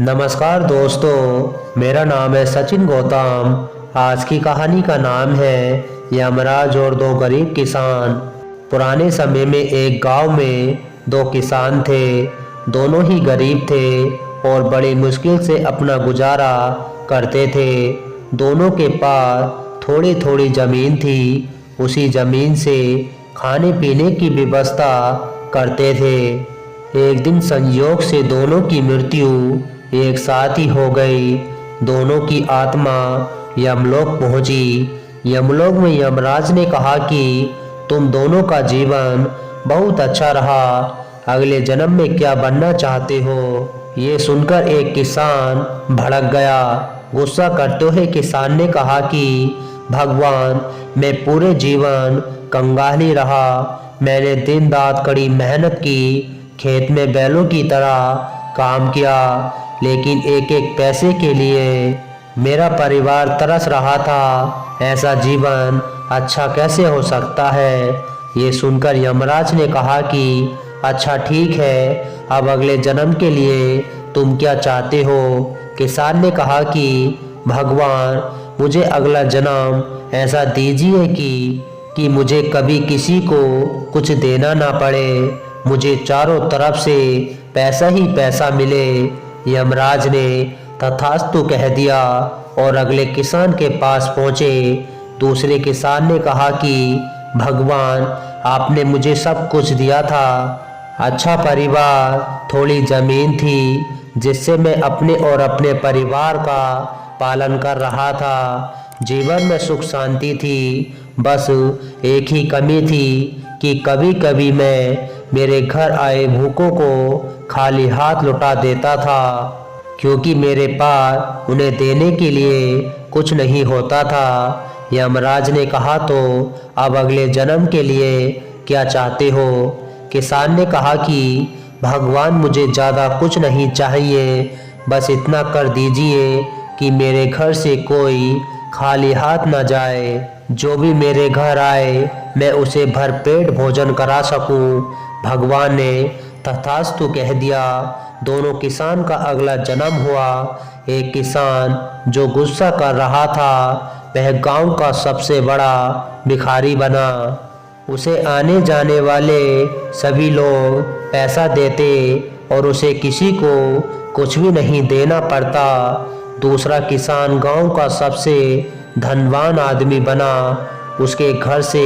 नमस्कार दोस्तों, मेरा नाम है सचिन गौतम। आज की कहानी का नाम है यमराज और दो गरीब किसान। पुराने समय में एक गांव में दो किसान थे। दोनों ही गरीब थे और बड़ी मुश्किल से अपना गुजारा करते थे। दोनों के पास थोड़ी थोड़ी ज़मीन थी। उसी ज़मीन से खाने पीने की व्यवस्था करते थे। एक दिन संयोग से दोनों की मृत्यु एक साथ ही हो गई। दोनों की आत्मा यमलोक पहुंची। यमलोक में यमराज ने कहा कि तुम दोनों का जीवन बहुत अच्छा रहा, अगले जन्म में क्या बनना चाहते हो? ये सुनकर एक किसान भड़क गया। गुस्सा करते हुए किसान ने कहा कि भगवान, मैं पूरे जीवन कंगाल ही रहा। मैंने दिन रात कड़ी मेहनत की, खेत में बैलों की तरह काम किया, लेकिन एक एक पैसे के लिए मेरा परिवार तरस रहा था। ऐसा जीवन अच्छा कैसे हो सकता है? ये सुनकर यमराज ने कहा कि अच्छा ठीक है, अब अगले जन्म के लिए तुम क्या चाहते हो? किसान ने कहा कि भगवान, मुझे अगला जन्म ऐसा दीजिए कि मुझे कभी किसी को कुछ देना ना पड़े, मुझे चारों तरफ से पैसा ही पैसा मिले। यमराज ने तथास्तु कह दिया और अगले किसान के पास पहुँचे। दूसरे किसान ने कहा कि भगवान, आपने मुझे सब कुछ दिया था, अच्छा परिवार, थोड़ी ज़मीन थी जिससे मैं अपने और अपने परिवार का पालन कर रहा था। जीवन में सुख शांति थी, बस एक ही कमी थी कि कभी कभी मैं मेरे घर आए भूखों को खाली हाथ लौटा देता था, क्योंकि मेरे पास उन्हें देने के लिए कुछ नहीं होता था। यमराज ने कहा, तो अब अगले जन्म के लिए क्या चाहते हो? किसान ने कहा कि भगवान, मुझे ज़्यादा कुछ नहीं चाहिए, बस इतना कर दीजिए कि मेरे घर से कोई खाली हाथ न जाए। जो भी मेरे घर आए मैं उसे भरपेट भोजन करा सकूं। भगवान ने तथास्तु कह दिया। दोनों किसान का अगला जन्म हुआ। एक किसान जो गुस्सा कर रहा था, वह गांव का सबसे बड़ा भिखारी बना। उसे आने जाने वाले सभी लोग पैसा देते और उसे किसी को कुछ भी नहीं देना पड़ता। दूसरा किसान गांव का सबसे धनवान आदमी बना। उसके घर से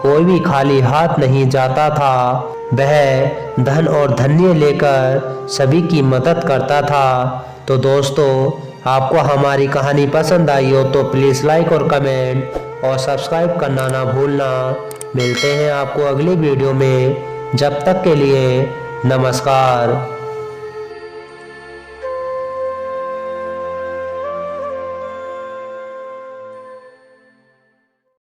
कोई भी खाली हाथ नहीं जाता था। वह धन और धन्य लेकर सभी की मदद करता था। तो दोस्तों, आपको हमारी कहानी पसंद आई हो तो प्लीज़ लाइक और कमेंट और सब्सक्राइब करना ना भूलना। मिलते हैं आपको अगली वीडियो में। जब तक के लिए नमस्कार।